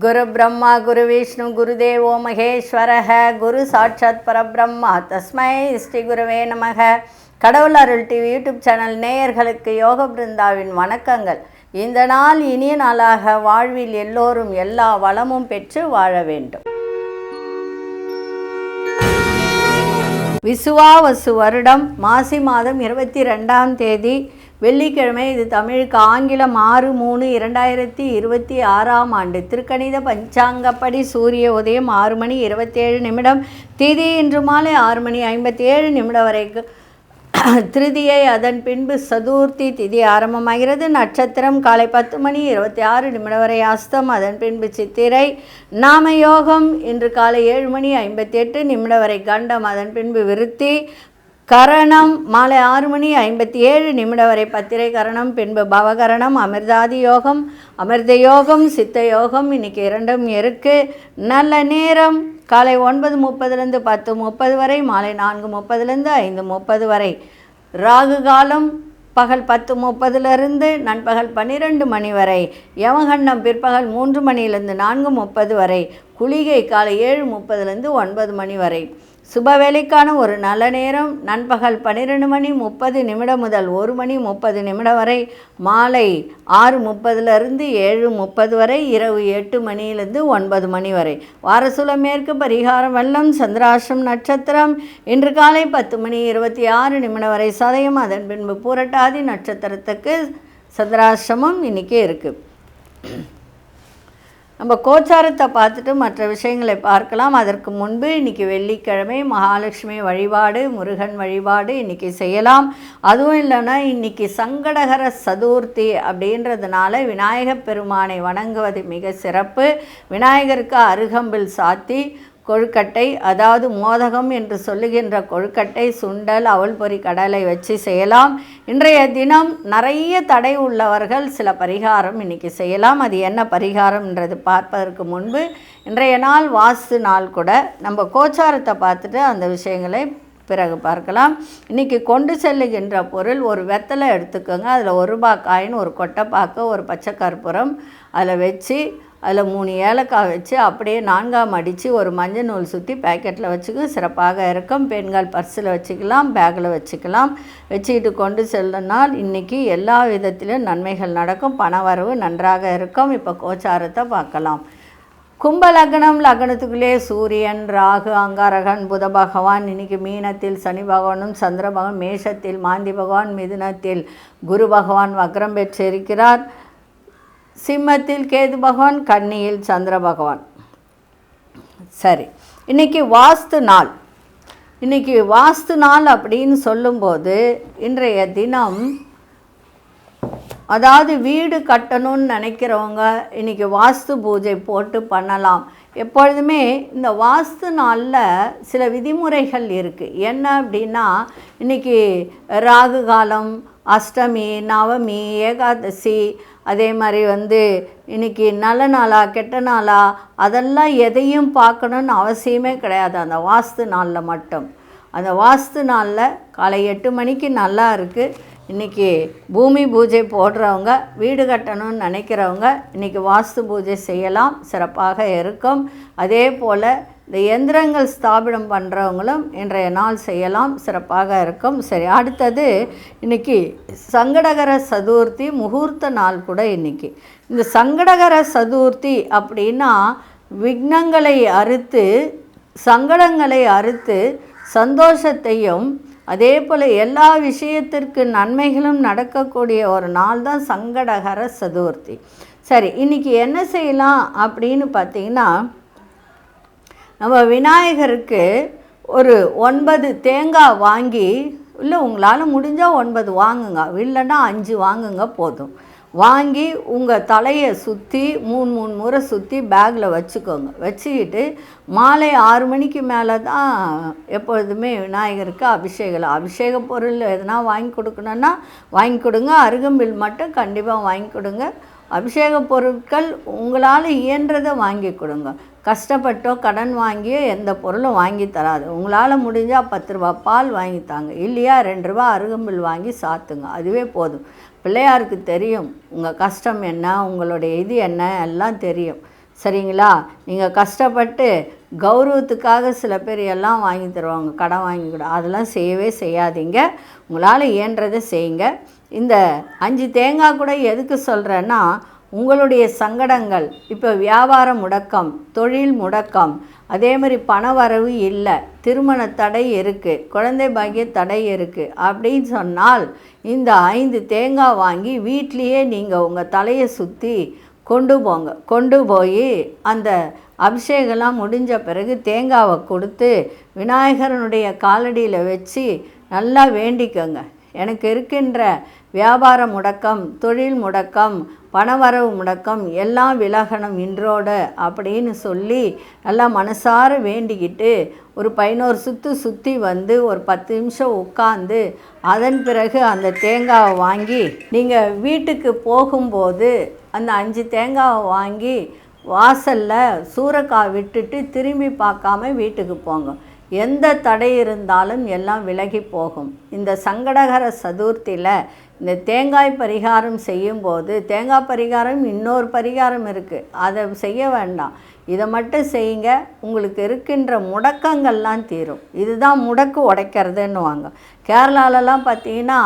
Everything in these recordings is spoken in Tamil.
குரு பிரம்மா குரு விஷ்ணு குருதேவோ மகேஸ்வரஹ குரு சாட்சாத் பரபிரம்மா தஸ்மை ஸ்ரீ குருவே நமக. கடவுள் அருள் டிவி யூடியூப் சேனல் நேயர்களுக்கு யோக பிருந்தாவின் வணக்கங்கள். இந்த நாள் இனிய நாளாக வாழ்வில் எல்லோரும் எல்லா வளமும் பெற்று வாழ வேண்டும். விசுவாவசு வருடம் மாசி மாதம் 22ஆம் தேதி வெள்ளிக்கிழமை. இது தமிழுக்கு ஆங்கிலம் 6/3/2026ஆம் ஆண்டு. திருக்கணித பஞ்சாங்கப்படி சூரிய உதயம் 6:27 திதி இன்று மாலை 6:57 வரைக்கும் திருதியை, அதன் பின்பு சதுர்த்தி திதி ஆரம்பமாகிறது. நட்சத்திரம் காலை 10:26 வரை அஸ்தம், அதன் பின்பு சித்திரை. நாம யோகம் இன்று காலை 7:58 வரை கண்டம், அதன் பின்பு விருத்தி. கரணம் மாலை 6:57 வரை பத்திரை கரணம், பின்பு பவகரணம். அமிர்தாதி யோகம், அமிர்த யோகம், சித்த யோகம் இன்னைக்கு இரண்டும் இருக்குது. நல்ல நேரம் காலை 9:30 10:30 வரை, மாலை 4:30 5:30 வரை. ராகு காலம் பகல் 10:30 நண்பகல் 12 மணி வரை. யமகண்டம் பிற்பகல் 3 மணியிலிருந்து 4:30 வரை. குளிகை காலை 7:30 9 மணி வரை. சுப வேலைக்கான ஒரு நல்ல நேரம் நண்பகல் 12:30 முதல் 1:30 வரை. மாலை 6:30 7:30 வரை. இரவு 8 மணியிலிருந்து 9 மணி வரை. வாரசூல மேற்கு பரிகாரம் வெள்ளம். சந்திராஷ்டம் நட்சத்திரம் இன்று காலை 10:26 வரை சதயம், அதன் பின்பு பூரட்டாதி நட்சத்திரத்துக்கு சந்திராஷ்டமம் இன்றைக்கி இருக்குது. நம்ம கோச்சாரத்தை பார்த்துட்டு மற்ற விஷயங்களை பார்க்கலாம். அதற்கு முன்பு இன்றைக்கி வெள்ளிக்கிழமை மகாலட்சுமி வழிபாடு, முருகன் வழிபாடு இன்றைக்கி செய்யலாம். அதுவும் இல்லைன்னா இன்றைக்கி சங்கடகர சதுர்த்தி அப்படின்றதுனால விநாயகப் பெருமானை வணங்குவது மிக சிறப்பு. விநாயகருக்கு அருகம்பில் சாத்தி கொழுக்கட்டை, அதாவது மோதகம் என்று சொல்லுகின்ற கொழுக்கட்டை, சுண்டல், அவல் பொரி, கடலை வச்சு செய்யலாம். இன்றைய தினம் நிறைய தடை உள்ளவர்கள் சில பரிகாரம் இன்றைக்கி செய்யலாம். அது என்ன பரிகாரம்ன்றது பார்ப்பதற்கு முன்பு இன்றைய நாள் வாஸ்து நாள் கூட. நம்ம கோச்சாரத்தை பார்த்துட்டு அந்த விஷயங்களை பிறகு பார்க்கலாம். இன்றைக்கி கொண்டு செல்லுகின்ற பொருள் ஒரு வெத்தலை எடுத்துக்கோங்க. அதில் 1 ரூபாய் காயின், ஒரு கொட்டைப்பாக்கு, ஒரு பச்சை கற்பூரம் அதில் வச்சு, அதில் 3 ஏலக்காய் வச்சு அப்படியே 4ஆம் அடித்து ஒரு மஞ்சள் நூல் சுற்றி பேக்கெட்டில் வச்சுக்க சிறப்பாக இருக்கும். பெண்கள் பர்ஸில் வச்சுக்கலாம், பேக்கில் வச்சுக்கலாம். வச்சுக்கிட்டு கொண்டு செல்லுனால் இன்றைக்கி எல்லா விதத்திலும் நன்மைகள் நடக்கும், பணவரவு நன்றாக இருக்கும். இப்போ கோச்சாரத்தை பார்க்கலாம். கும்ப லக்னம், லக்னத்துக்குள்ளே சூரியன், ராகு, அங்காரகன், புத பகவான். இன்றைக்கி மீனத்தில் சனி பகவானும், சந்திர பகவான் மேஷத்தில், மாந்தி பகவான் மிதுனத்தில், குரு பகவான் வக்ரம் பெற்றிருக்கிறார். சிம்மத்தில் கேது பகவான், கன்னியில் சந்திர பகவான். சரி, இன்றைக்கி வாஸ்து நாள். இன்றைக்கி வாஸ்து நாள் அப்படின்னு சொல்லும்போது இன்றைய தினம், அதாவது வீடு கட்டணும்னு நினைக்கிறவங்க இன்றைக்கி வாஸ்து பூஜை போட்டு பண்ணலாம். எப்பொழுதுமே இந்த வாஸ்து நாளில் சில விதிமுறைகள் இருக்குது. என்ன அப்படின்னா, இன்றைக்கி ராகு காலம், அஷ்டமி, நவமி, ஏகாதசி, அதே மாதிரி இன்றைக்கி நல்ல நாளா கெட்ட நாளா அதெல்லாம் எதையும் பார்க்கணுன்னு அவசியமே கிடையாது. அந்த வாஸ்து நாளில் மட்டும், அந்த வாஸ்து நாளில் காலை 8 மணிக்கு நல்லா இருக்குது. இன்றைக்கி பூமி பூஜை போடுறவங்க, வீடு கட்டணும்னு நினைக்கிறவங்க இன்றைக்கி வாஸ்து பூஜை செய்யலாம், சிறப்பாக இருக்கும். அதே போல் இந்த எந்திரங்கள் ஸ்தாபிதம் பண்ணுறவங்களும் இன்றைய நாள் செய்யலாம், சிறப்பாக இருக்கும். சரி, அடுத்தது இன்றைக்கி சங்கடகர சதுர்த்தி முகூர்த்த நாள் கூட. இன்றைக்கி இந்த சங்கடகர சதுர்த்தி அப்படின்னா விக்னங்களை அறுத்து, சங்கடங்களை அறுத்து, சந்தோஷத்தையும் அதே போல் எல்லா விஷயத்திற்கு நன்மைகளும் நடக்கக்கூடிய ஒரு நாள் தான் சங்கடகர சதுர்த்தி. சரி, இன்றைக்கி என்ன செய்யலாம் அப்படின்னு பார்த்திங்கன்னா, நம்ம விநாயகருக்கு ஒரு 9 தேங்காய் வாங்கி, இல்லை உங்களால் முடிஞ்சால் 9 வாங்குங்க, இல்லைன்னா 5 வாங்குங்க போதும். வாங்கி உங்கள் தலையை சுற்றி 3 முறை சுற்றி பேக்கில் வச்சுக்கோங்க. வச்சுக்கிட்டு மாலை 6 மணிக்கு மேலே தான் எப்பொழுதுமே விநாயகருக்கு அபிஷேக பொருள் எதுனா வாங்கி கொடுக்கணுன்னா வாங்கி கொடுங்க. அருகம்பில் மட்டும் கண்டிப்பாக வாங்கி கொடுங்க. அபிஷேக பொருட்கள் உங்களால் இயன்றதை வாங்கி கொடுங்க. கஷ்டப்பட்டோ கடன் வாங்கியோ எந்த பொருளும் வாங்கி தராது. உங்களால் முடிஞ்சால் 10 ரூபா பால் வாங்கித்தாங்க, இல்லையா 2 ரூபா அருகம்பில் வாங்கி சாத்துங்க, அதுவே போதும். பிள்ளையாருக்கு தெரியும் உங்கள் கஷ்டம் என்ன, உங்களுடைய இது என்ன எல்லாம் தெரியும். சரிங்களா? நீங்கள் கஷ்டப்பட்டு கௌரவத்துக்காக சில பேர் எல்லாம் வாங்கி தருவாங்க, கடன் வாங்கி கூட. அதெல்லாம் செய்யவே செய்யாதீங்க. உங்களால் இயன்றதை செய்யுங்க. இந்த 5 தேங்காய் கூட எதுக்கு சொல்கிறேன்னா, உங்களுடைய சங்கடங்கள், இப்போ வியாபார முடக்கம், தொழில் முடக்கம், அதே மாதிரி பண வரவு இல்லை, திருமண தடை இருக்குது, குழந்தை பாக்கிய தடை இருக்குது அப்படின்னு சொன்னால் இந்த 5 தேங்காய் வாங்கி வீட்லேயே நீங்கள் உங்கள் தலையை சுற்றி கொண்டு போங்க. கொண்டு போய் அந்த அபிஷேகம்லாம் முடிஞ்ச பிறகு தேங்காவை கொடுத்து விநாயகரனுடைய காலடியில் வச்சு நல்லா வேண்டிக்கோங்க. எனக்கு இருக்கின்ற வியாபார முடக்கம், தொழில் முடக்கம், பணவரவு முடக்கம் எல்லாம் விலகணும் இன்றோடு அப்படின்னு சொல்லி நல்லா மனசார வேண்டிக்கிட்டு ஒரு 11 சுற்று சுற்றி வந்து ஒரு 10 நிமிஷம் உட்காந்து அதன் பிறகு அந்த தேங்காவை வாங்கி நீங்கள் வீட்டுக்கு போகும்போது அந்த 5 தேங்காவை வாங்கி வாசலில் சூறைக்காய் விட்டுட்டு திரும்பி பார்க்காம வீட்டுக்கு போங்க. எந்த தடை இருந்தாலும் எல்லாம் விலகி போகும். இந்த சங்கடகர சதுர்த்தியில் இந்த தேங்காய் பரிகாரம் செய்யும்போது, தேங்காய் பரிகாரம் இன்னொரு பரிகாரம் இருக்குது, அதை செய்ய வேண்டாம், இதை மட்டும் செய்யுங்க. உங்களுக்கு இருக்கின்ற முடக்கங்கள்லாம் தீரும். இதுதான் முடக்கு உடைக்கிறதுன்னுவாங்க. கேரளாலலாம் பார்த்திங்கன்னா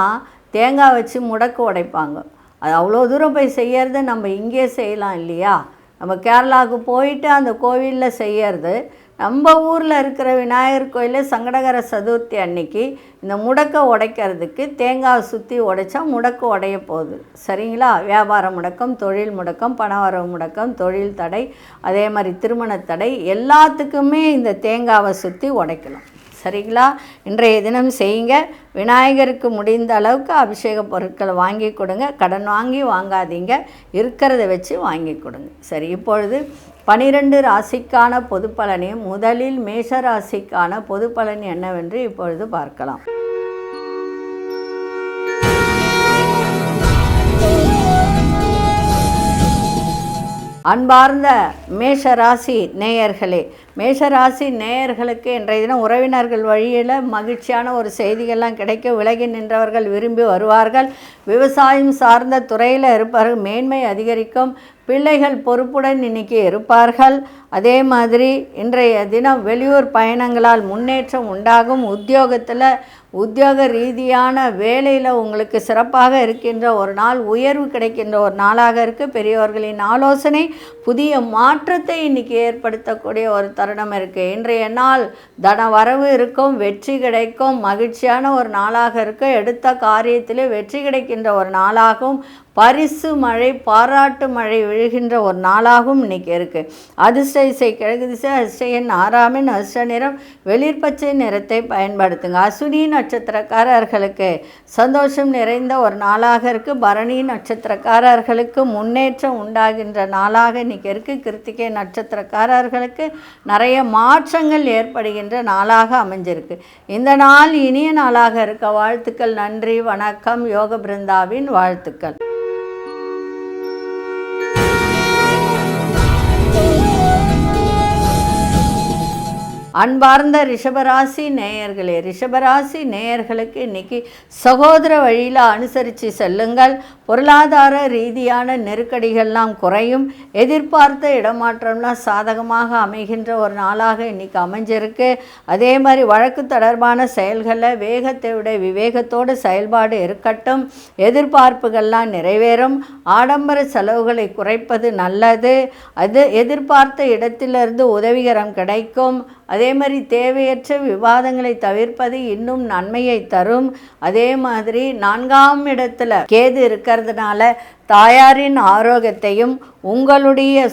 தேங்காய் வச்சு முடக்கு உடைப்பாங்க. அது அவ்வளோ தூரம் போய் செய்யறது நம்ம இங்கே செய்யலாம் இல்லையா? நம்ம கேரளாவுக்கு போயிட்டு அந்த கோவிலில் செய்யறது, நம்ம ஊரில் இருக்கிற விநாயகர் கோயிலில் சங்கடகர சதுர்த்தி அன்னைக்கு இந்த முடக்கை உடைக்கிறதுக்கு தேங்காய் சுற்றி உடைச்சா முடக்கு உடைய போகுது. சரிங்களா? வியாபார முடக்கம், தொழில் முடக்கம், பணவரவு முடக்கம், தொழில் தடை, அதே மாதிரி திருமண தடை எல்லாத்துக்குமே இந்த தேங்காவை சுற்றி உடைக்கலாம். சரிங்களா? இன்றைய தினம் செய்யுங்க. விநாயகருக்கு முடிந்த அளவுக்கு அபிஷேக பொருட்களை வாங்கி கொடுங்க. கடன் வாங்கி வாங்காதீங்க, இருக்கிறத வச்சு வாங்கி கொடுங்க. சரி, இப்பொழுது 12 ராசிக்கான பொது பலனையும் முதலில் மேஷ ராசிக்கான பொது பலன் என்னவென்று இப்பொழுது பார்க்கலாம். அன்பார்ந்த மேஷராசி நேயர்களே, மேஷராசி நேயர்களுக்கு இன்றைய தினம் உறவினர்கள் வழியில் மகிழ்ச்சியான ஒரு செய்திகள்லாம் கிடைக்க விலகி நின்றவர்கள் விரும்பி வருவார்கள். விவசாயம் சார்ந்த துறையில் இருப்பார்கள், மேன்மை அதிகரிக்கும். பிள்ளைகள் பொறுப்புடன் இன்றைக்கி இருப்பார்கள். அதே மாதிரி இன்றைய தினம் வெளியூர் பயணங்களால் முன்னேற்றம் உண்டாகும். உத்தியோக ரீதியான வேலையில் உங்களுக்கு சிறப்பாக இருக்கின்ற ஒரு நாள், உயர்வு கிடைக்கின்ற ஒரு நாளாக இருக்குது. பெரியவர்களின் ஆலோசனை புதிய மாற்றத்தை இன்றைக்கி ஏற்படுத்தக்கூடிய ஒரு தருணம் இருக்குது. இன்றைய நாள் தன வரவு இருக்கும், வெற்றி கிடைக்கும், மகிழ்ச்சியான ஒரு நாளாக இருக்குது. எடுத்த காரியத்தில் வெற்றி கிடைக்கின்ற ஒரு நாளாகவும், பரிசு மழை, பாராட்டு மழை விழுகின்ற ஒரு நாளாகவும் இன்றைக்கி இருக்குது. அதிர்ஷ்ட இசை கிழக்கு திசை, அதிர்ஷ்ட எண் 6 அதிர்ஷ்ட நிறம் வெளிர் பச்சை நிறத்தை பயன்படுத்துங்க. அஸ்வினி நட்சத்திரக்காரர்களுக்கு சந்தோஷம் நிறைந்த ஒரு நாளாக இருக்குது. பரணி நட்சத்திரக்காரர்களுக்கு முன்னேற்றம் உண்டாகின்ற நாளாக இன்றைக்கி இருக்குது. கிருத்திகை நட்சத்திரக்காரர்களுக்கு நிறைய மாற்றங்கள் ஏற்படுகின்ற நாளாக அமைஞ்சிருக்கு. இந்த நாள் இனிய நாளாக இருக்க வாழ்த்துக்கள். நன்றி, வணக்கம். யோக பிருந்தாவின் வாழ்த்துக்கள். அன்பார்ந்த ரிஷபராசி நேயர்களே, ரிஷபராசி நேயர்களுக்கு இன்றைக்கி சகோதர வழியில் அனுசரித்து செல்லுங்கள். பொருளாதார ரீதியான நெருக்கடிகள்லாம் குறையும். எதிர்பார்த்த இடமாற்றம்லாம் சாதகமாக அமைகின்ற ஒரு நாளாக இன்றைக்கி அமைஞ்சிருக்கு. அதே மாதிரி வழக்கு தொடர்பான செயல்களில் வேகத்தை விட விவேகத்தோடு செயல்பாடு இருக்கட்டும். எதிர்பார்ப்புகள்லாம் நிறைவேறும். ஆடம்பர செலவுகளை குறைப்பது நல்லது. அது எதிர்பார்த்த இடத்திலிருந்து உதவிகரம் கிடைக்கும். அதே மாதிரி தேவையற்ற விவாதங்களை தவிர்ப்பது இன்னும் நன்மையை தரும். அதே மாதிரி 4ஆம் இடத்துல கேது இருக்கிறதுனால தாயாரின் ஆரோக்கியத்தையும் உங்களுடைய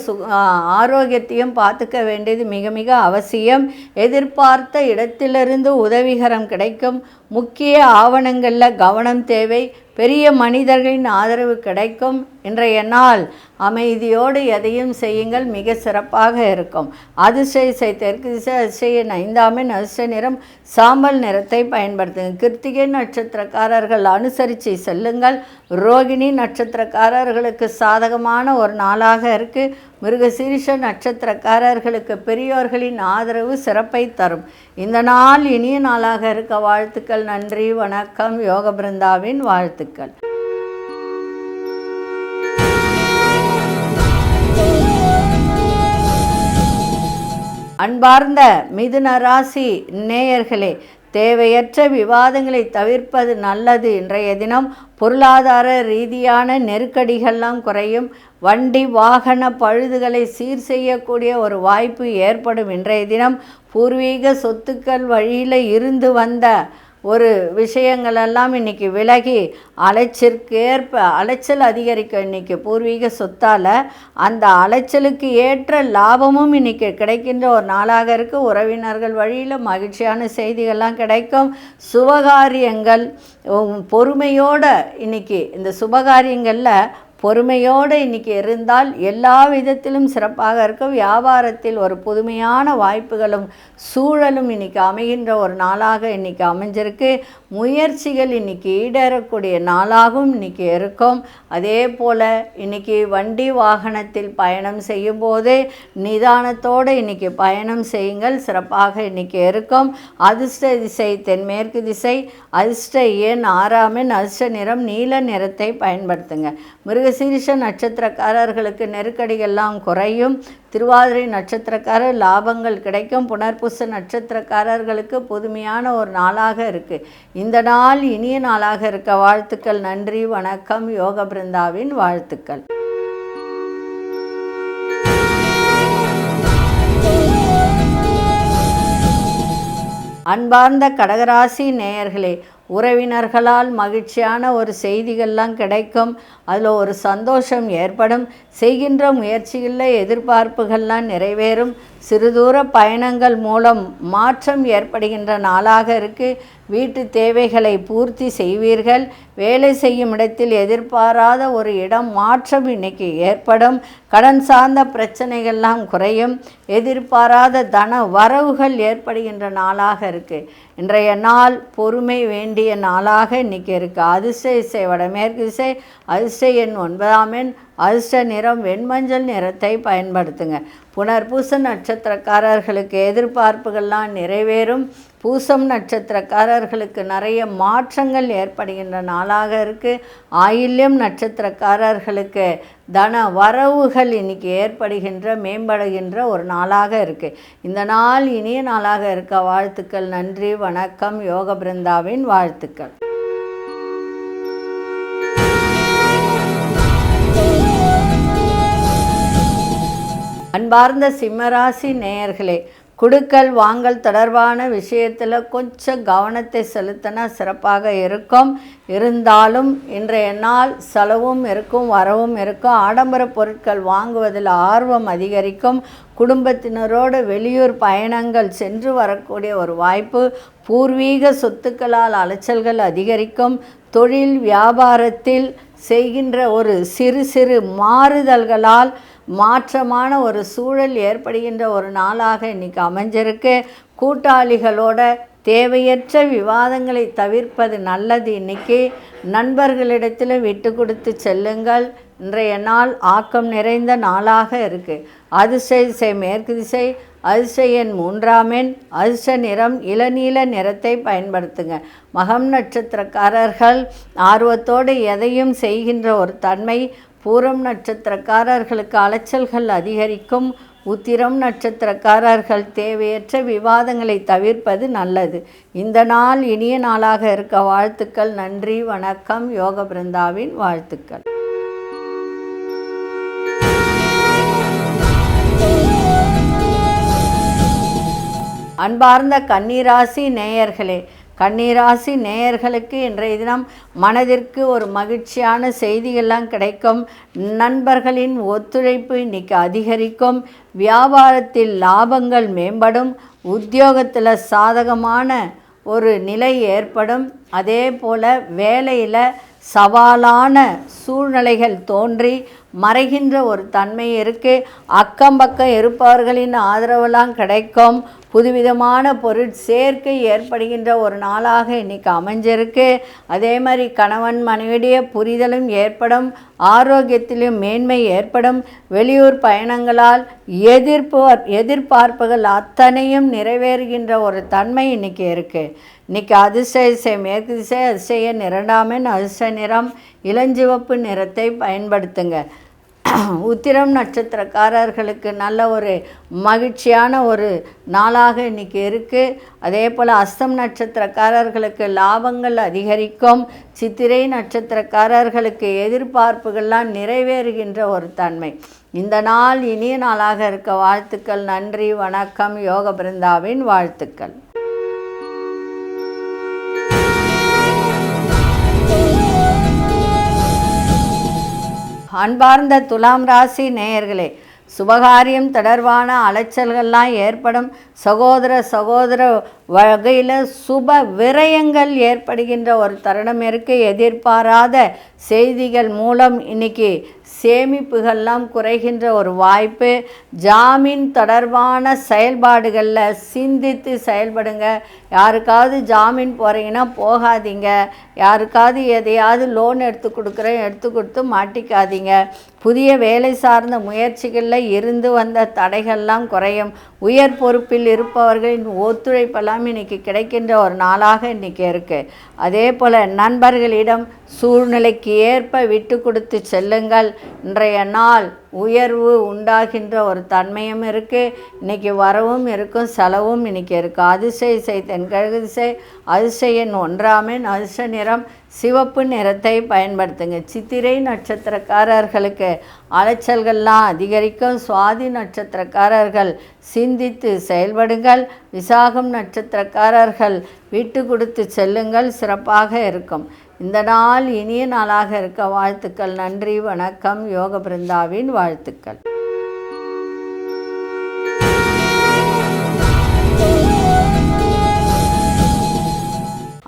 ஆரோக்கியத்தையும் பார்த்துக்க வேண்டியது மிக மிக அவசியம். எதிர்பார்த்த இடத்திலிருந்து உதவிகரம் கிடைக்கும். முக்கிய ஆவணங்களில் கவனம் தேவை. பெரிய மனிதர்களின் ஆதரவு கிடைக்கும். இன்றைய நாள் அமைதியோடு எதையும் செய்யுங்கள், மிக சிறப்பாக இருக்கும். அதிர்ஷ்ட இசை தெற்கு திசை, அதிர்ஷ்ட எண் 5 அதிர்ஷ்ட நிறம் சாம்பல் நிறத்தை பயன்படுத்துங்க. கிருத்திகை நட்சத்திரக்காரர்கள் அனுசரித்து செல்லுங்கள். ரோகிணி நட்சத்திரக்காரர்களுக்கு சாதகமான ஒரு நாளாக இருக்குது. மிருகசீரிஷ நட்சத்திரக்காரர்களுக்கு பெரியோர்களின் ஆதரவு சிறப்பை தரும். இந்த நாள் இனிய நாளாக இருக்க வாழ்த்துக்கள். நன்றி, வணக்கம். யோக பிருந்தாவின் வாழ்த்துக்கள். அன்பார்ந்த மிதுன ராசி நேயர்களே, தேவையற்ற விவாதங்களை தவிர்ப்பது நல்லது. இன்றைய தினம் பொருளாதார ரீதியான நெருக்கடிகள்லாம் குறையும். வண்டி வாகன பழுதுகளை சீர் செய்யக்கூடிய ஒரு வாய்ப்பு ஏற்படும். இன்றைய தினம் பூர்வீக சொத்துக்கள் வழியில் இருந்து வந்த ஒரு விஷயங்களெல்லாம் இன்றைக்கி விலகி அலைச்சல் அதிகரிக்கும். இன்றைக்கி பூர்வீக சொத்தால் அந்த அலைச்சலுக்கு ஏற்ற லாபமும் இன்றைக்கி கிடைக்கின்ற ஒரு நாளாக இருக்குது. உறவினர்கள் வழியில் மகிழ்ச்சியான செய்திகள்லாம் கிடைக்கும். சுபகாரியங்கள் பொறுமையோடு இன்றைக்கி இந்த சுபகாரியங்களில் பொறுமையோடு இன்றைக்கி இருந்தால் எல்லா விதத்திலும் சிறப்பாக இருக்கும். வியாபாரத்தில் ஒரு புதுமையான வாய்ப்புகளும் சூழலும் இன்றைக்கி அமைகின்ற ஒரு நாளாக இன்றைக்கி அமைஞ்சிருக்கு. முயற்சிகள் இன்றைக்கி ஈடேறக்கூடிய நாளாகவும் இன்றைக்கி இருக்கும். அதே போல் இன்றைக்கி வண்டி வாகனத்தில் பயணம் செய்யும்போதே நிதானத்தோடு இன்றைக்கி பயணம் செய்யுங்கள், சிறப்பாக இன்றைக்கி இருக்கும். அதிர்ஷ்ட திசை தென்மேற்கு திசை, அதிர்ஷ்ட எண் 6ஆம் எண், அதிர்ஷ்ட நிறம் நீல நிறத்தை பயன்படுத்துங்க. மிருகசீரிஷ நட்சத்திரக்காரர்களுக்கு நெருக்கடிகள்லாம் குறையும். திருவாதிரை நட்சத்திரக்காரர் லாபங்கள் கிடைக்கும். புனர்பூச நட்சத்திரக்காரர்களுக்கு புதுமையான ஒரு நாளாக இருக்குது. இந்த நாள் இனிய நாளாக இருக்க வாழ்த்துக்கள். நன்றி, வணக்கம். யோக பிருந்தாவின் வாழ்த்துக்கள். அன்பார்ந்த கடகராசி நேயர்களே, உறவினர்களால் மகிழ்ச்சியான ஒரு செய்திகள்லாம் கிடைக்கும். அதில் ஒரு சந்தோஷம் ஏற்படும். செய்கின்ற முயற்சிகளில் எதிர்பார்ப்புகள்லாம் நிறைவேறும். சிறுதூர பயணங்கள் மூலம் மாற்றம் ஏற்படுகின்ற நாளாக இருக்குது. வீட்டு தேவைகளை பூர்த்தி செய்வீர்கள். வேலை செய்யும் இடத்தில் எதிர்பாராத ஒரு இடம் மாற்றம் இன்றைக்கி ஏற்படும். கடன் சார்ந்த பிரச்சனைகள்லாம் குறையும். எதிர்பாராத தன வரவுகள் ஏற்படுகின்ற நாளாக இருக்குது. இன்றைய நாள் பொறுமை வேண்டிய நாளாக இன்றைக்கி இருக்குது. அதிர்ஷ்ட திசை வடமேற்கு திசை, அதிர்ஷ்ட எண் 9ஆம் எண், அதிர்ஷ்ட நிறம் வெண்மஞ்சள் நிறத்தை பயன்படுத்துங்க. புனர்பூச நட்சத்திரக்காரர்களுக்கு எதிர்பார்ப்புகள்லாம் நிறைவேறும். பூசம் நட்சத்திரக்காரர்களுக்கு நிறைய மாற்றங்கள் ஏற்படுகின்ற நாளாக இருக்குது. ஆயில்யம் நட்சத்திரக்காரர்களுக்கு தன வரவுகள் இன்றைக்கி மேம்படுகின்ற ஒரு நாளாக இருக்குது. இந்த நாள் இனிய நாளாக இருக்க வாழ்த்துக்கள். நன்றி, வணக்கம். யோக பிருந்தாவின் வாழ்த்துக்கள். அன்பார்ந்த சிம்மராசி நேயர்களே, குடுக்கல் வாங்கல் தொடர்பான விஷயத்தில் கொஞ்சம் கவனத்தை செலுத்தினா சிறப்பாக இருக்கும். இருந்தாலும் இன்றைய நாள் செலவும் இருக்கும், வரவும் இருக்கும். ஆடம்பர பொருட்கள் வாங்குவதில் ஆர்வம் அதிகரிக்கும். குடும்பத்தினரோடு வெளியூர் பயணங்கள் சென்று வரக்கூடிய ஒரு வாய்ப்பு. பூர்வீக சொத்துக்களால் அலைச்சல்கள் அதிகரிக்கும். தொழில் வியாபாரத்தில் செய்கின்ற ஒரு சிறு சிறு மாறுதல்களால் மாற்றமான ஒரு சூழல் ஏற்படுகின்ற ஒரு நாளாக இன்றைக்கி அமைஞ்சிருக்கு. கூட்டாளிகளோட தேவையற்ற விவாதங்களை தவிர்ப்பது நல்லது. இன்றைக்கி நண்பர்களிடத்தில் விட்டு கொடுத்து செல்லுங்கள். இன்றைய நாள் ஆக்கம் நிறைந்த நாளாக இருக்குது. அதிர்ஷ்ட திசை மேற்கு திசை, அதிர்ஷ்ட எண் 3ஆம் எண், அதிர்ஷ்ட நிறம் இளநீல நிறத்தை பயன்படுத்துங்க. மகம் நட்சத்திரக்காரர்கள் ஆர்வத்தோடு எதையும் செய்கின்ற ஒரு தன்மை. பூரம் நட்சத்திரக்காரர்களுக்கு அலைச்சல்கள் அதிகரிக்கும். உத்திரம் நட்சத்திரக்காரர்கள் தேவையற்ற விவாதங்களை தவிர்ப்பது நல்லது. இந்த நாள் இனிய நாளாக இருக்க வாழ்த்துக்கள். நன்றி, வணக்கம். யோக பிருந்தாவின் வாழ்த்துக்கள். அன்பார்ந்த கன்னிராசி நேயர்களே, கன்னிராசி நேயர்களுக்கு இன்றைய தினம் மனதிற்கு ஒரு மகிழ்ச்சியான செய்திகள்லாம் கிடைக்கும். நண்பர்களின் ஒத்துழைப்பு இன்றைக்கி அதிகரிக்கும். வியாபாரத்தில் லாபங்கள் மேம்படும். உத்தியோகத்தில் சாதகமான ஒரு நிலை ஏற்படும். அதே போல் வேலையில் சவாலான சூழ்நிலைகள் தோன்றி மறைகின்ற ஒரு தன்மை இருக்குது. அக்கம் பக்கம் இருப்பவர்களின் ஆதரவெல்லாம் கிடைக்கும். புதுவிதமான பொருட்சேர்க்கை ஏற்படுகின்ற ஒரு நாளாக இன்றைக்கி அமைஞ்சிருக்கு. அதே மாதிரி கணவன் மனைவிடைய புரிதலும் ஏற்படும். ஆரோக்கியத்திலும் மேன்மை ஏற்படும். வெளியூர் பயணங்களால் எதிர்பார்ப்புகள் அத்தனையும் நிறைவேறுகின்ற ஒரு தன்மை இன்றைக்கி இருக்குது. இன்றைக்கி அதிர்ஷ்ட திசை மேற்கு திசை, அதிர்ஷ்ட எண் 2ஆம் எண், அதிர்ஷ்ட நிறம் இளஞ்சிவப்பு நிறத்தை பயன்படுத்துங்க. உத்திரம் நட்சத்திரக்காரர்களுக்கு நல்ல ஒரு மகிழ்ச்சியான ஒரு நாளாக இன்றைக்கி இருக்குது. அதே போல் அஸ்தம் நட்சத்திரக்காரர்களுக்கு லாபங்கள் அதிகரிக்கும். சித்திரை நட்சத்திரக்காரர்களுக்கு எதிர்பார்ப்புகள்லாம் நிறைவேறுகின்ற ஒரு தன்மை. இந்த நாள் இனிய நாளாக இருக்க வாழ்த்துக்கள். நன்றி, வணக்கம். யோக பிருந்தாவின் வாழ்த்துக்கள். அன்பார்ந்த துலாம் ராசி நேயர்களே, சுபகாரியம் தொடர்பான அலைச்சல்கள்லாம் ஏற்படும். சகோதர வகையில் சுப விரயங்கள் ஏற்படுகின்ற ஒரு தருணம் இருக்குது. எதிர்பாராத செய்திகள் மூலம் இன்றைக்கி சேமிப்புகள்லாம் குறைகின்ற ஒரு வாய்ப்பு. ஜாமீன் தொடர்பான செயல்பாடுகளில் சிந்தித்து செயல்படுங்க. யாருக்காவது ஜாமீன் போகிறீங்கன்னா போகாதீங்க. யாருக்காவது எதையாவது லோன் எடுத்து கொடுத்து மாட்டிக்காதீங்க. புதிய வேலை சார்ந்த முயற்சிகளில் இருந்து வந்த தடைகள்லாம் குறையும். உயர் பொறுப்பில் இருப்பவர்களின் ஒத்துழைப்பெல்லாம் இன்றைக்கி கிடைக்கின்ற ஒரு நாளாக இன்றைக்கி இருக்குது. அதே போல் நண்பர்களிடம் சூழ்நிலைக்கு ஏற்ப விட்டு கொடுத்து செல்லுங்கள். இன்றைய நாள் உயர்வு உண்டாகின்ற ஒரு தன்மையும் இருக்குது. இன்றைக்கி வரவும் இருக்கும், செலவும் இன்றைக்கி இருக்குது. அதிசய தென்கிழக்கு திசை, அதிசய எண் 1 அதிர்ஷ்ட நிறம் சிவப்பு நிறத்தை பயன்படுத்துங்க. சித்திரை நட்சத்திரக்காரர்களுக்கு அலைச்சல்கள்லாம் அதிகரிக்கும். சுவாதி நட்சத்திரக்காரர்கள் சிந்தித்து செயல்படுங்கள். விசாகம் நட்சத்திரக்காரர்கள் விட்டு கொடுத்து செல்லுங்கள், சிறப்பாக இருக்கும். இந்த நாள் இனிய நாளாக இருக்க வாழ்த்துக்கள். நன்றி, வணக்கம். யோக பிருந்தாவின் வாழ்த்துக்கள்.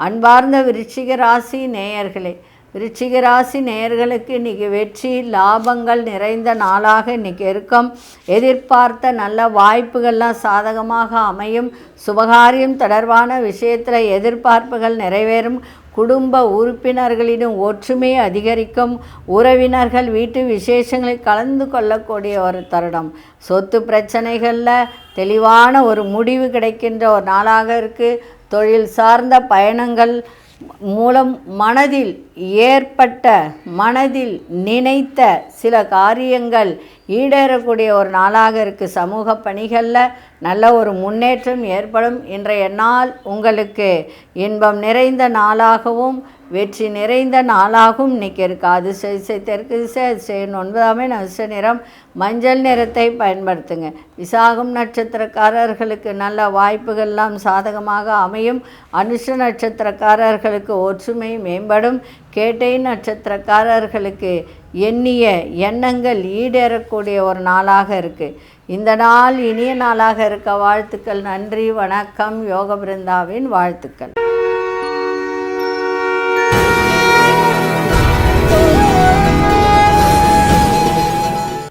அன்பார்ந்த விருச்சிக ராசி நேயர்களே, விருச்சிக ராசி நேயர்களுக்கு இன்றைக்கி வெற்றி லாபங்கள் நிறைந்த நாளாக இன்றைக்கி இருக்கும். எதிர்பார்த்த நல்ல வாய்ப்புகள்லாம் சாதகமாக அமையும். சுபகாரியம் தொடர்பான விஷயத்தில் எதிர்பார்ப்புகள் நிறைவேறும். குடும்ப உறுப்பினர்களிடம் ஒற்றுமை அதிகரிக்கும். உறவினர்கள் வீட்டு விசேஷங்களில் கலந்து கொள்ளக்கூடிய ஒரு தருணம். சொத்து பிரச்சனைகளில் தெளிவான ஒரு முடிவு கிடைக்கின்ற ஒரு நாளாக இருக்குது. தொழில் சார்ந்த பயணங்கள் மூலம் மனதில் நினைத்த சில காரியங்கள் ஈடேறக்கூடிய ஒரு நாளாக இருக்குது. சமூக பணிகளில் நல்ல ஒரு முன்னேற்றம் ஏற்படும். இன்றைய நாள் உங்களுக்கு இன்பம் நிறைந்த நாளாகவும் வெற்றி நிறைந்த நாளாகவும் இன்றைக்கி இருக்குது. அதிசய தெற்கு திசை, அதிசய 9 அதிர்ஷ்ட நிறம் மஞ்சள் நிறத்தை பயன்படுத்துங்க. விசாகம் நட்சத்திரக்காரர்களுக்கு நல்ல வாய்ப்புகள்லாம் சாதகமாக அமையும். அனுஷ நட்சத்திரக்காரர்களுக்கு ஒற்றுமை மேம்படும். கேட்டை நட்சத்திரக்காரர்களுக்கு எண்ணிய எண்ணங்கள் ஈடேறக்கூடிய ஒரு நாளாக இருக்குது. இந்த நாள் இனிய நாளாக இருக்க வாழ்த்துக்கள். நன்றி, வணக்கம். யோக பிருந்தாவின் வாழ்த்துக்கள்.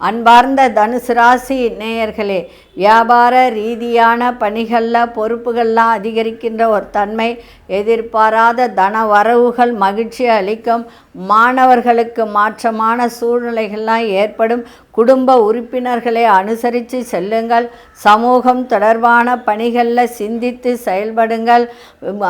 அன்பார்ந்த தனுசு ராசி நேயர்களே, வியாபார ரீதியான பணிகளில் பொறுப்புகள்லாம் அதிகரிக்கின்ற ஒரு தன்மை. எதிர்பாராத தன வரவுகள் மகிழ்ச்சி அளிக்கும். மாணவர்களுக்கு மாற்றமான சூழ்நிலைகள்லாம் ஏற்படும். குடும்ப உறுப்பினர்களை அனுசரித்து செல்லுங்கள். சமூகம் தொடர்பான பணிகளில் சிந்தித்து செயல்படுங்கள்.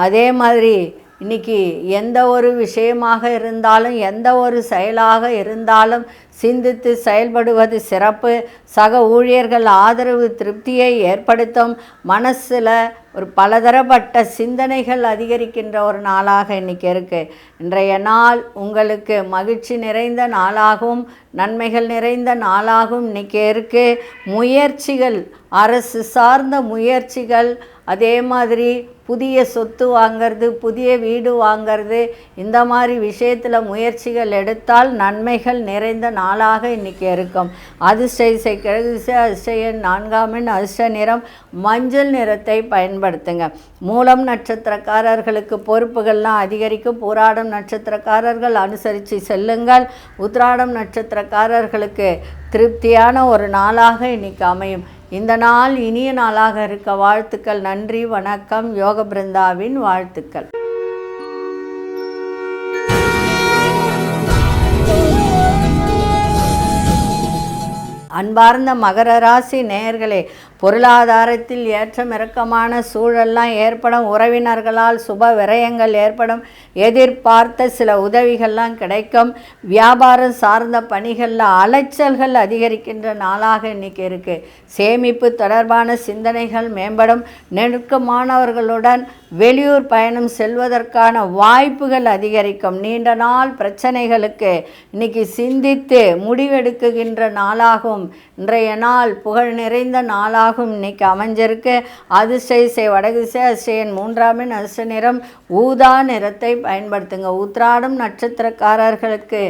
அதே மாதிரி இன்றைக்கி எந்த ஒரு விஷயமாக இருந்தாலும், எந்த ஒரு செயலாக இருந்தாலும் சிந்தித்து செயல்படுவது சிறப்பு. சக ஊழியர்கள் ஆதரவு திருப்தியை ஏற்படுத்தும். மனசில் ஒரு பலதரப்பட்ட சிந்தனைகள் அதிகரிக்கின்ற ஒரு நாளாக இன்றைக்கி இருக்குது. இன்றைய நாள் உங்களுக்கு மகிழ்ச்சி நிறைந்த நாளாகவும் நன்மைகள் நிறைந்த நாளாகவும் இன்றைக்கி இருக்குது. முயற்சிகள், அரசு சார்ந்த முயற்சிகள், அதே மாதிரி புதிய சொத்து வாங்கிறது, புதிய வீடு வாங்கிறது, இந்த மாதிரி விஷயத்தில் முயற்சிகள் எடுத்தால் நன்மைகள் நிறைந்த நாளாக இன்றைக்கி இருக்கும். அதிர்ஷ்ட கிழக்கு திசை, அதிர்ஷ்ட எண் 4 அதிர்ஷ்ட நிறம் மஞ்சள் நிறத்தை பயன்படுத்துங்க. மூலம் நட்சத்திரக்காரர்களுக்கு பொறுப்புகள்லாம் அதிகரிக்கும். பூராடம் நட்சத்திரக்காரர்கள் அனுசரித்து செல்லுங்கள். உத்திராடம் நட்சத்திரக்காரர்களுக்கு திருப்தியான ஒரு நாளாக இன்றைக்கி அமையும். இந்த நாள் இனிய நாளாக இருக்க வாழ்த்துக்கள். நன்றி, வணக்கம். யோக பிருந்தாவின் வாழ்த்துக்கள். அன்பார்ந்த மகர ராசி நேயர்களே, பொருளாதாரத்தில் ஏற்றம் இறக்கமான சூழல்லாம் ஏற்படும். உறவினர்களால் சுப விரயங்கள் ஏற்படும். எதிர்பார்த்த சில உதவிகள்லாம் கிடைக்கும். வியாபாரம் சார்ந்த பணிகளில் அலைச்சல்கள் அதிகரிக்கின்ற நாளாக இன்றைக்கி இருக்குது. சேமிப்பு தொடர்பான சிந்தனைகள் மேம்படும். நெருக்கமானவர்களுடன் வெளியூர் பயணம் செல்வதற்கான வாய்ப்புகள் அதிகரிக்கும். நீண்ட நாள் பிரச்சனைகளுக்கு இன்னைக்கு சிந்தித்து முடிவெடுக்குகின்ற நாளாகும். இன்றைய நாள் புகழ் நிறைந்த நாளாகும் இன்னைக்கு அமைஞ்சிருக்கு. அதிர்ஷ்ட வடதிசை அதிர்ஷ்டன் 3ஆம் எண் அதிர்ஷ்ட நிறம் ஊதா நிறத்தை பயன்படுத்துங்க. உத்திராடம் நட்சத்திரக்காரர்களுக்கு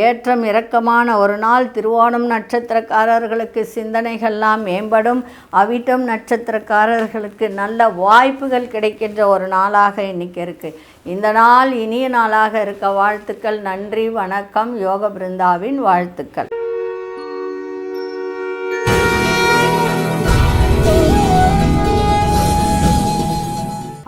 ஏற்றம் இறக்கமான ஒரு நாள். திருவோணம் நட்சத்திரக்காரர்களுக்கு சிந்தனைகள்லாம் மேம்படும். அவிட்டம் நட்சத்திரக்காரர்களுக்கு நல்ல வாய்ப்புகள் கிடைக்கின்ற ஒரு நாளாக இன்னைக்கு இருக்குது. இந்த நாள் இனிய நாளாக இருக்க வாழ்த்துக்கள். நன்றி, வணக்கம். யோக பிருந்தாவின் வாழ்த்துக்கள்.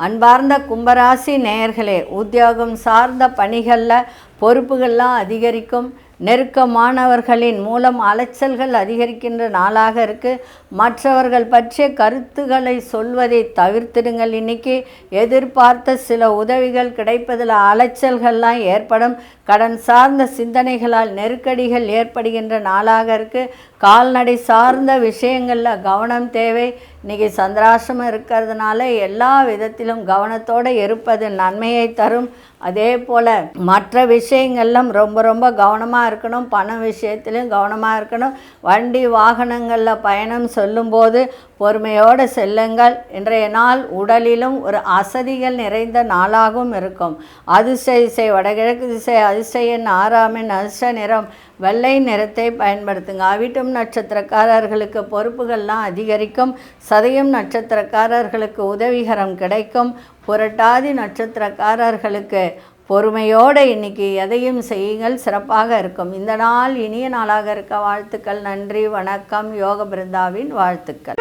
அன்பார்ந்த கும்பராசி நேயர்களே, உத்தியோகம் சார்ந்த பணிகளில் பொறுப்புகள்லாம் அதிகரிக்கும். நெருக்கமானவர்களின் மூலம் அலைச்சல்கள் அதிகரிக்கின்ற நாளாக இருக்குது. மற்றவர்கள் பற்றிய கருத்துக்களை சொல்வதை தவிர்த்திடுங்கள். இன்றைக்கி எதிர்பார்த்த சில உதவிகள் கிடைப்பதில் அலைச்சல்கள்லாம் ஏற்படும். கடன் சார்ந்த சிந்தனைகளால் நெருக்கடிகள் ஏற்படுகின்ற நாளாக இருக்குது. கால்நடை சார்ந்த விஷயங்களில் கவனம் தேவை. இன்றைக்கி சந்திராசிரமம் இருக்கிறதுனால எல்லா விதத்திலும் கவனத்தோடு இருப்பது நன்மையை தரும். அதே போல் மற்ற விஷயங்கள்லாம் ரொம்ப கவனமாக இருக்கணும். பண விஷயத்திலும் கவனமாக இருக்கணும். வண்டி வாகனங்களில் பயணம் சொல்லும்போது பொறுமையோடு செல்லுங்கள். இன்றைய நாள் உடலிலும் ஒரு அசதிகள் நிறைந்த நாளாகவும் இருக்கும். அதிர்ஷ்ட திசை வடகிழக்கு திசை. அதிர்ஷ்ட எண் 6ஆம் எண் அதிர்ஷ்ட நிறம் வெள்ளை நிறத்தை பயன்படுத்துங்க. அவிட்டம் நட்சத்திரக்காரர்களுக்கு பொறுப்புகள்லாம் அதிகரிக்கும். சதயம் நட்சத்திரக்காரர்களுக்கு உதவிகரம் கிடைக்கும். புரட்டாதி நட்சத்திரக்காரர்களுக்கு பொறுமையோடு இன்றைக்கி எதையும் செய்யுங்கள், சிறப்பாக இருக்கும். இந்த நாள் இனிய நாளாக இருக்க வாழ்த்துக்கள். நன்றி, வணக்கம். யோக பிருந்தாவின் வாழ்த்துக்கள்.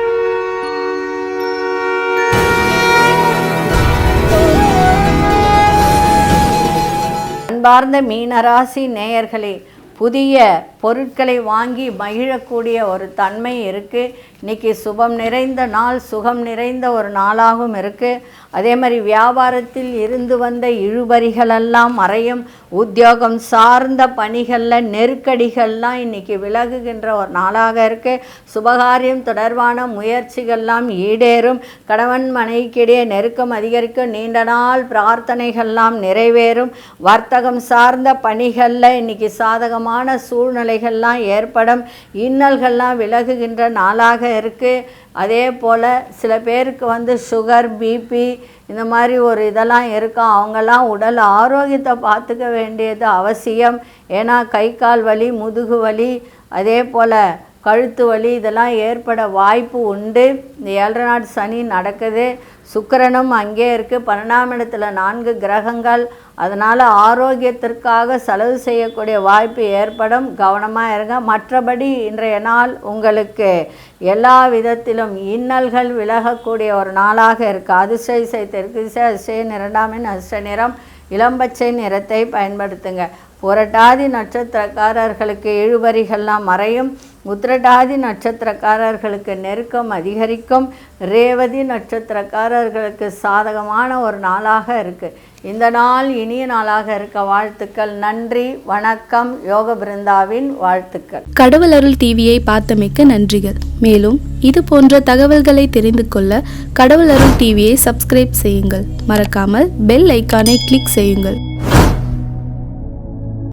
அன்பார்ந்த மீனராசி நேயர்களே, புதிய பொருட்களை வாங்கி மகிழக்கூடிய ஒரு தன்மை இருக்குது. இன்றைக்கி சுபம் நிறைந்த நாள், சுகம் நிறைந்த ஒரு நாளாகவும் இருக்குது. அதே மாதிரி வியாபாரத்தில் இருந்து வந்த இழுபறிகளெல்லாம் மறையும். உத்தியோகம் சார்ந்த பணிகளில் நெருக்கடிகள்லாம் இன்றைக்கி விலகுகின்ற ஒரு நாளாக இருக்குது. சுபகாரியம் தொடர்பான முயற்சிகள்லாம் ஈடேறும். கணவன் மனைவிக்கிடையே நெருக்கம் அதிகரிக்கும். நீண்ட நாள் பிரார்த்தனைகள்லாம் நிறைவேறும். வர்த்தகம் சார்ந்த பணிகளில் இன்றைக்கி சாதகமான சூழ்நிலைகள்லாம் ஏற்படும். இன்னல்கள்லாம் விலகுகின்ற நாளாக இருக்குது. அதே போல் சில பேருக்கு சுகர், பிபி இந்த மாதிரி ஒரு இதெல்லாம் இருக்கும். அவங்கெல்லாம் உடல் ஆரோக்கியத்தை பார்த்துக்க வேண்டியது அவசியம். ஏன்னா கை கால் வலி, முதுகு வலி, அதே போல் கழுத்து வலி இதெல்லாம் ஏற்பட வாய்ப்பு உண்டு. இந்த 7 நாள் சனி நடக்குது. சுக்கிரனும் அங்கே இருக்குது. 12ஆம் இடத்துல 4 கிரகங்கள். அதனால் ஆரோக்கியத்திற்காக செலவு செய்யக்கூடிய வாய்ப்பு ஏற்படும். கவனமாக இருங்க. மற்றபடி இன்றைய நாள் உங்களுக்கு எல்லா விதத்திலும் இன்னல்கள் விலகக்கூடிய ஒரு நாளாக இருக்குது. அதிர்ஷ்ட திசை தெற்கு திசை. அதிர்ஷ்ட 2ஆம் எண் அதிர்ஷ்ட நிறம் இளம்பச்சை நிறத்தை பயன்படுத்துங்க. புரட்டாதி நட்சத்திரக்காரர்களுக்கு இழுபறிகள்லாம் மறையும். உத்திரட்டாதி நட்சத்திரக்காரர்களுக்கு நெருக்கம் அதிகரிக்கும். ரேவதி நட்சத்திரக்காரர்களுக்கு சாதகமான ஒரு நாளாக இருக்குது. இந்த நாள் இனிய நாளாக இருக்க வாழ்த்துக்கள். நன்றி, வணக்கம். யோக பிருந்தாவின் வாழ்த்துக்கள். கடவுள் அருள் டிவியை பார்த்தமைக்க நன்றிகள். மேலும் இது போன்ற தகவல்களை தெரிந்து கொள்ள கடவுள் அருள் டிவியை சப்ஸ்கிரைப் செய்யுங்கள். மறக்காமல் பெல் ஐக்கானை கிளிக் செய்யுங்கள்.